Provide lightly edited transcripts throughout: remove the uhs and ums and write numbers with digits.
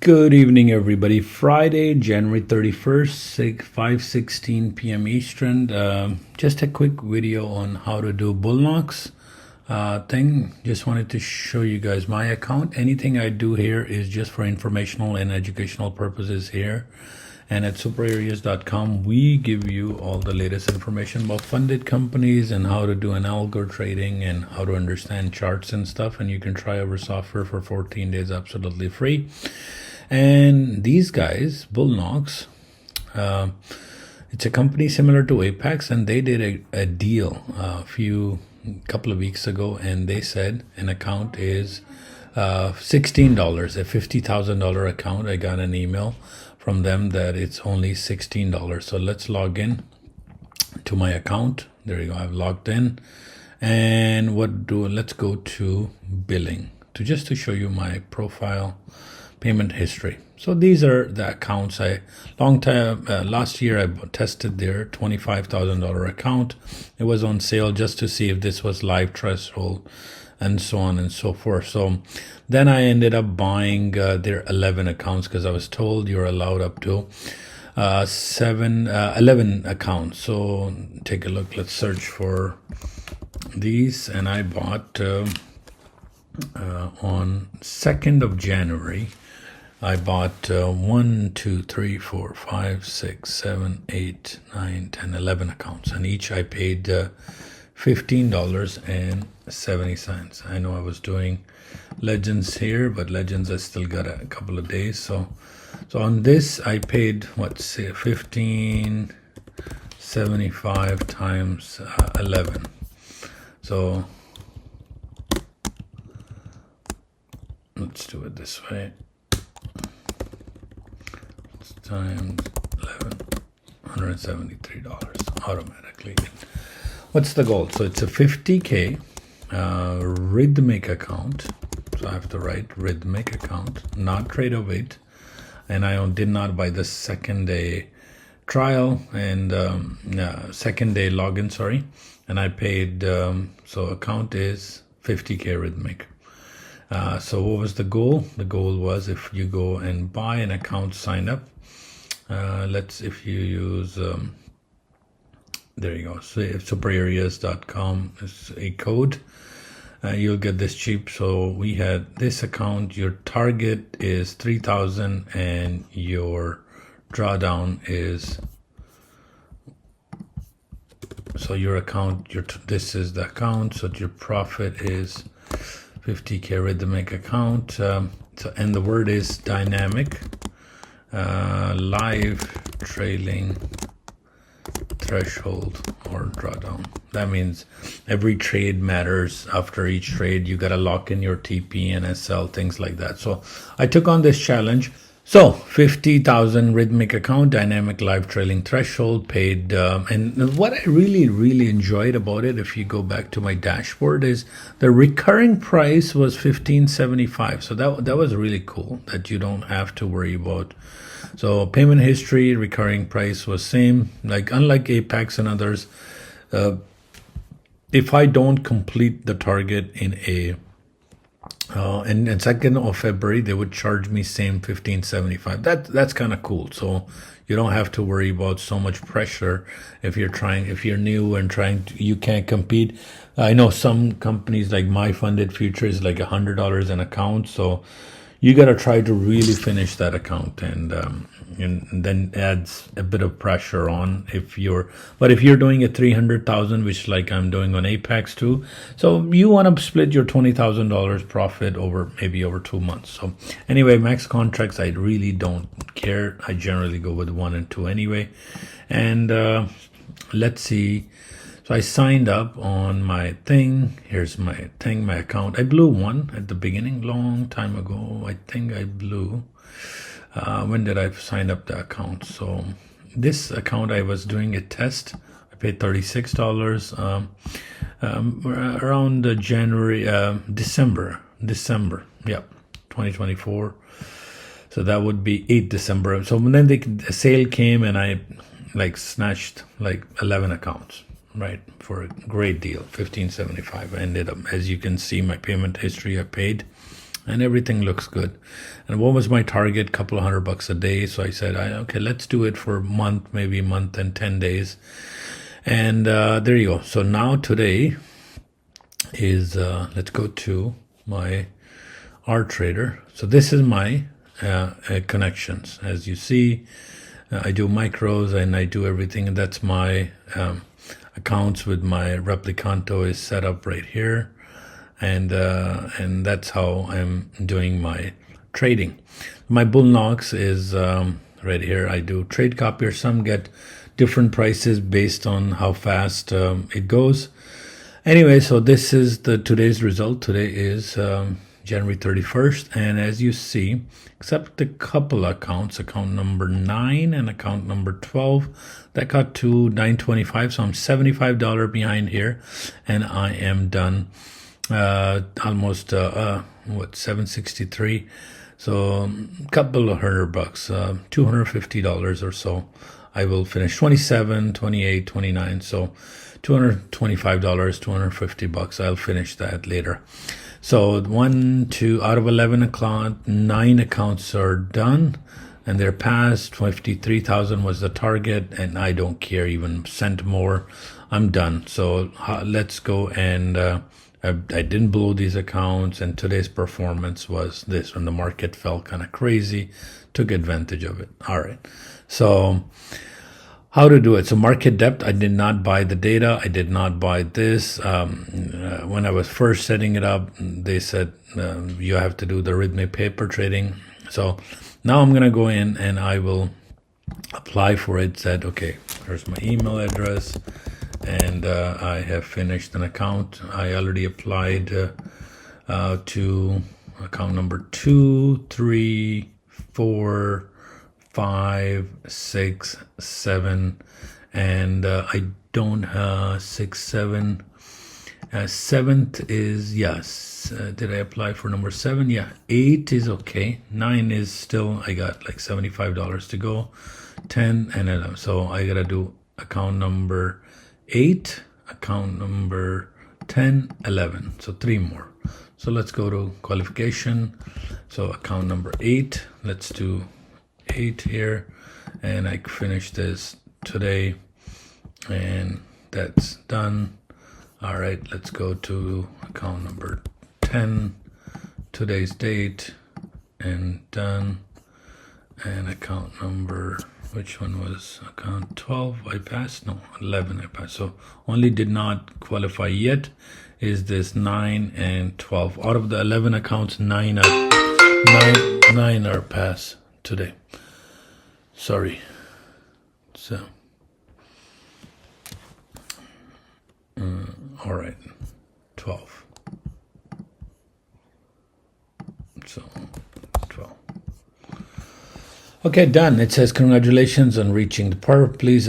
Good evening, everybody. Friday, January 31st, 5:16 p.m. Eastern. Just a quick video on how to do Bulenox thing. Just wanted to show you guys my account. Anything I do here is just for informational and educational purposes here. And at superareas.com, we give you all the latest information about funded companies and how to do an algo trading and how to understand charts and stuff. And you can try our software for 14 days absolutely free. And these guys, Bulenox, it's a company similar to Apex, and they did a deal couple of weeks ago, and they said an account is $16, a $50,000 account. I got an email from them that it's only $16. So let's log in to my account. There you go. I've logged in, and let's go to billing to show you my profile, payment history. So these are the accounts last year I tested their $25,000 account. It was on sale just to see if this was live threshold and so on and so forth. So then I ended up buying their 11 accounts because I was told you're allowed up to 11 accounts. So take a look. Let's search for these, and I bought on 2nd of January. I bought 1, 2, 3, 4, 5, 6, 7, 8, 9, 10, 11 accounts, and each I paid $15.70. I know I was doing Legends here, but Legends I still got a couple of days. So on this I paid $15.75 times 11. So let's do it this way. Times 11, $173 automatically. What's the goal? So it's a 50K Rithmic account. So I have to write Rithmic account, not trade of it. And I did not buy the second day trial and second day login, sorry. And I paid, so account is 50K Rithmic. So what was the goal? The goal was if you go and buy an account, sign up. If you use, there you go. So if superareas.com is a code, you'll get this cheap. So we had this account, your target is 3,000 and your drawdown is, so your account, this is the account. So your profit is 50K Rithmic account. And the word is dynamic. Live trailing threshold or drawdown. That means every trade matters. After each trade, you got to lock in your TP and SL, things like that. So I took on this challenge. So 50,000 Rithmic account, dynamic live trailing threshold, paid. And what I really enjoyed about it, if you go back to my dashboard, is the recurring price was $15.75. So that was really cool that you don't have to worry about. So payment history, recurring price was same. Like unlike Apex and others, if I don't complete the target in and 2nd of February, they would charge me same $15.75. That's kind of cool. So you don't have to worry about so much pressure if you're new and you can't compete. I know some companies like My Funded Future is like $100 an account. So you got to try to really finish that account, and then adds a bit of pressure on if you're doing a 300,000, which like I'm doing on Apex too. So you want to split your $20,000 profit over 2 months. So anyway, max contracts, I really don't care. I generally go with 1 and 2 anyway. And let's see. So I signed up on my thing. Here's my thing, my account. I blew one at the beginning, long time ago. I think I blew. When did I sign up the account? So this account, I was doing a test. I paid $36 around December. Yep, 2024. So that would be 8 December. So when then the sale came, and I snatched 11 accounts. Right, for a great deal, $15.75. I ended up, as you can see, my payment history, I paid and everything looks good. And what was my target? Couple of $100 a day. So I said, okay, let's do it for a month, maybe a month and 10 days. And there you go. So now today is, let's go to my R Trader. So this is my connections. As you see, I do micros and I do everything. And that's my accounts with my replicanto is set up right here. And that's how I'm doing my trading. My Bulenox is right here. I do trade copier. Some get different prices based on how fast it goes. Anyway, so this is today's result. Today is January 31st, and as you see, except a couple accounts, account number 9 and account number 12, that got to 925. So I'm $75 behind here, and I am done. Almost 763. So a couple of $100, $250 or so. I will finish 27, 28, 29. So $225, $250. I'll finish that later. So 1, 2 out of 11 accounts, 9 accounts are done, and they're passed. 53,000 was the target, and I don't care even cent more. I'm done. So let's go and I didn't blow these accounts, and today's performance was this. When the market fell kind of crazy, took advantage of it. All right. So how to do it? So market depth, I did not buy the data. I did not buy this. When I was first setting it up, they said you have to do the Rithmic paper trading. So now I'm going to go in and I will apply for it. Said, okay, here's my email address. And I have finished an account. I already applied to account number 2, 3, 4, 5, 6, 7, and I don't have 6, 7. 7th is yes. Did I apply for number 7? Yeah. 8 is okay. 9 is still. I got like $75 to go. 10 and 11. So I gotta do account number 8, account number 10, 11. So 3 more. So let's go to qualification. So account number 8. Let's do 8 here. And I finished this today. And that's done. All right, let's go to account number 10. Today's date. And done. And account number... which one was account 12? I passed? No, 11 I passed. So only did not qualify yet is this 9 and 12. Out of the 11 accounts, 9 are passed today. Sorry. So, all right, 12. So, 12. Okay, done. It says congratulations on reaching the par. Please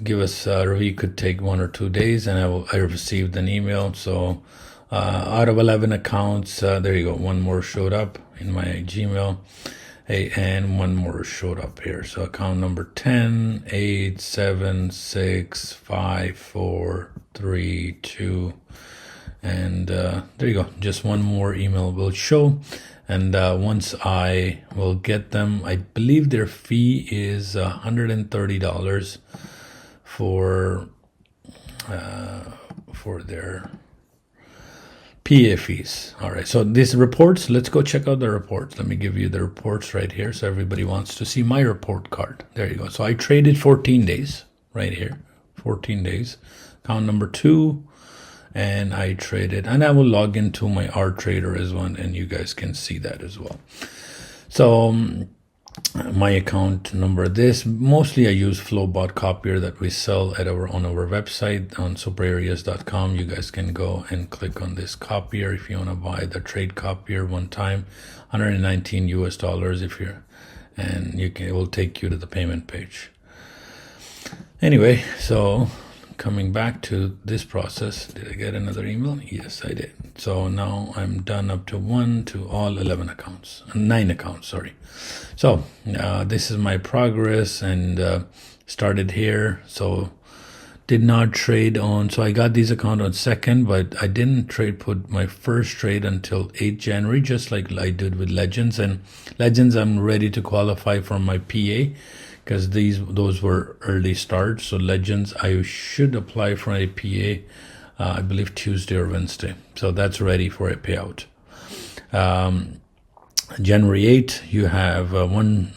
give us a review. Could take 1 or 2 days, and I received an email. So out of 11 accounts, there you go. 1 more showed up in my Gmail, and 1 more showed up here. So account number 10, 8, 7, 6, 5, 4, 3, 2, and there you go. Just 1 more email will show. And once I will get them, I believe their fee is $130 for their PA fees. All right, so these reports, let's go check out the reports. Let me give you the reports right here. So everybody wants to see my report card. There you go. So I traded 14 days right here, 14 days. Account number 2. And I traded, and I will log into my R Trader as well, and you guys can see that as well. So my account number, this mostly I use Flowbot copier that we sell on our website on superareas.com. You guys can go and click on this copier if you want to buy the trade copier one time, $119 US if you're, and it will take you to the payment page. Anyway, so coming back to this process, did I get another email? Yes, I did. So now I'm done up to all 11 accounts, 9 accounts, sorry. So this is my progress, and started here. So did not trade on, so I got these account on 2nd, but I didn't put my first trade until 8 January, just like I did with Legends. And Legends, I'm ready to qualify for my PA because those were early starts. So Legends, I should apply for a PA, I believe Tuesday or Wednesday. So that's ready for a payout. January 8th, you have one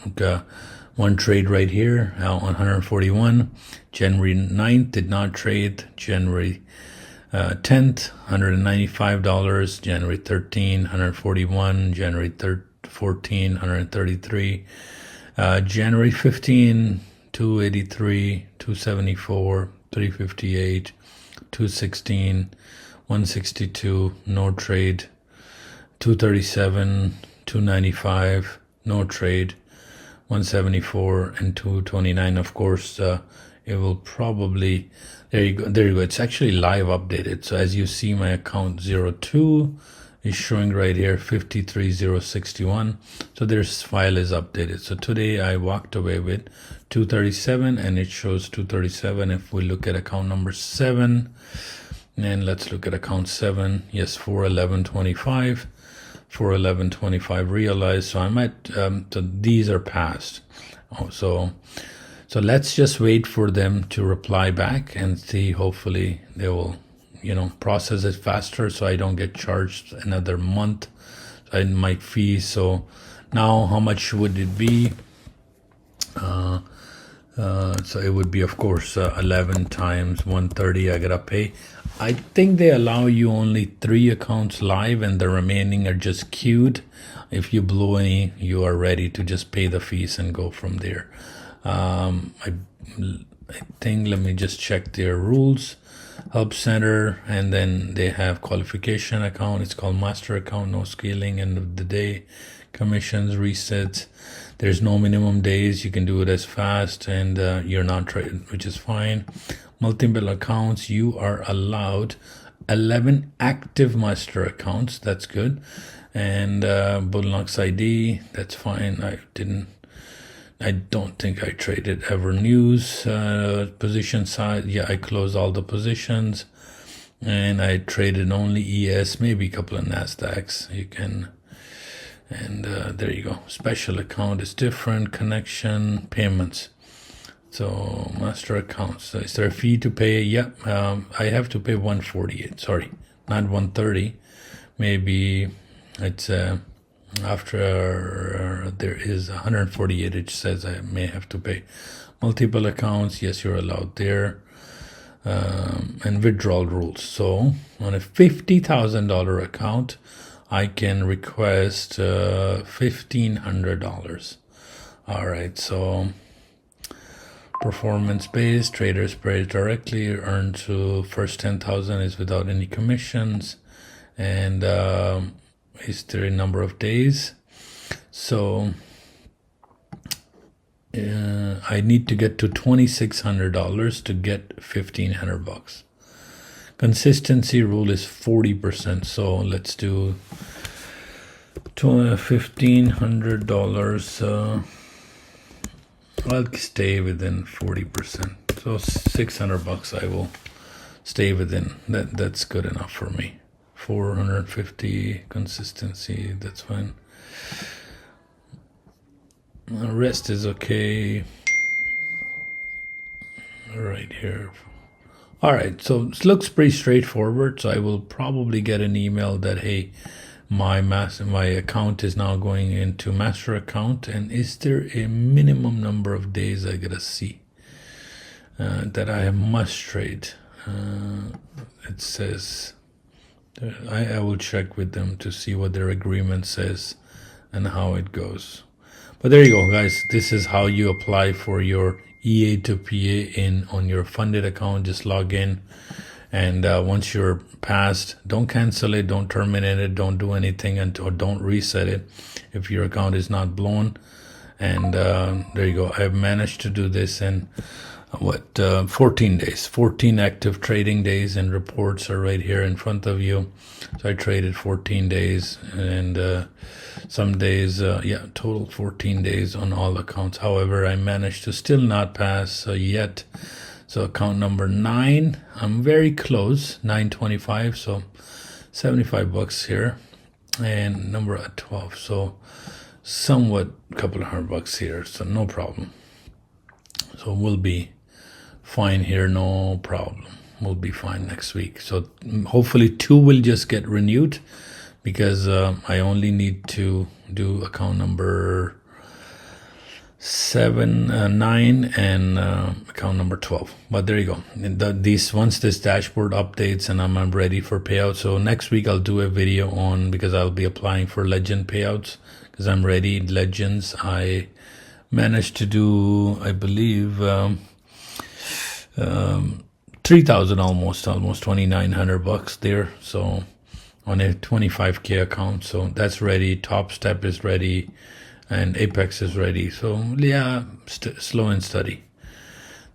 trade right here on 141. January 9th did not trade. January 10th, $195. January 13th, 141. January 14th, 133. January 15th, 283, 274, 358, 216, 162, no trade. 237, 295, no trade. 174 and 229. Of course, it will probably, there you go. It's actually live updated. So as you see, my account 02 is showing right here 53061. So this file is updated. So today I walked away with 237 and it shows 237. If we look at account number 7, and let's look at account 7, yes, 41125. 41125 realized. So I'm at so these are passed. So let's just wait for them to reply back and see. Hopefully they will process it faster so I don't get charged another month in my fee. So now how much would it be? So it would be, of course, 11 times 130 I gotta pay. I think they allow you only 3 accounts live and the remaining are just queued. If you blow any, you are ready to just pay the fees and go from there. I think, let me just check their rules. Help Center, and then they have qualification account. It's called master account, no scaling, end of the day, commissions, resets. There's no minimum days. You can do it as fast, and you're not trading, which is fine. Multiple accounts, you are allowed 11 active master accounts. That's good. And Bulenox ID, that's fine. I don't think I traded ever news. Position size, yeah, I closed all the positions. And I traded only ES, maybe a couple of Nasdaqs. You can, and there you go. Special account is different. Connection, payments. So master accounts. So is there a fee to pay? Yep. I have to pay 148. Sorry, not 130. Maybe it's after there is 148. It says I may have to pay. Multiple accounts. Yes, you're allowed there. And withdrawal rules. So on a $50,000 account, I can request $1,500. All right. So performance-based, traders pay directly, earned to first 10,000 is without any commissions, and history number of days. So I need to get to $2,600 to get $1,500. Consistency rule is 40%. So let's do $1,500. I'll stay within 40%. So $600 I will stay within. That's good enough for me. 450 consistency, that's fine. Rest is okay. Right here. All right, so it looks pretty straightforward. So I will probably get an email that, hey, my account is now going into master account, and is there a minimum number of days I gotta see that I must trade? It says I will check with them to see what their agreement says and how it goes. But there you go, guys. This is how you apply for your EA to PA on your funded account. Just log in, and once you're passed, don't cancel it, don't terminate it, don't do anything, or don't reset it if your account is not blown. And there you go. I've managed to do this in 14 days, 14 active trading days, and reports are right here in front of you. So I traded 14 days, and some days, total 14 days on all accounts. However, I managed to still not pass yet. So account number 9, I'm very close, 925, so 75 bucks here, and number at 12, so somewhat a couple of $100 here, so no problem. So we'll be fine here, no problem. We'll be fine next week. So hopefully 2 will just get renewed, because I only need to do account number 7, 9, and account number 12. But there you go. Once this dashboard updates and I'm ready for payouts. So next week I'll do a video on, because I'll be applying for legend payouts, because I'm ready. Legends, I managed to do, I believe, 3,000 almost 2,900 bucks there. So on a 25K account, so that's ready. Top Step is ready, and Apex is ready. So yeah, slow and steady.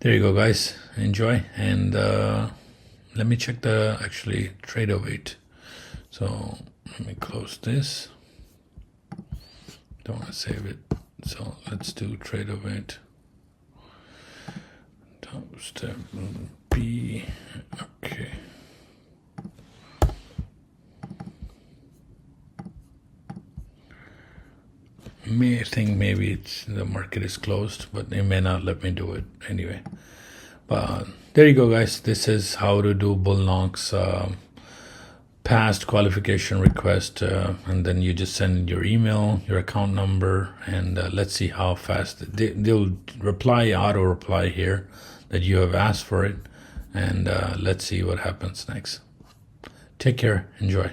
There you go, guys. Enjoy. And let me check the actually trader weight. So let me close this. Don't want to save it. So let's do trader weight. Top Step B. Okay. May think maybe it's the market is closed, but they may not let me do it anyway. But there you go, guys. This is how to do Bulenox past qualification request, and then you just send your email, your account number, and let's see how fast they'll reply, auto reply here that you have asked for it, and let's see what happens next. Take care. Enjoy.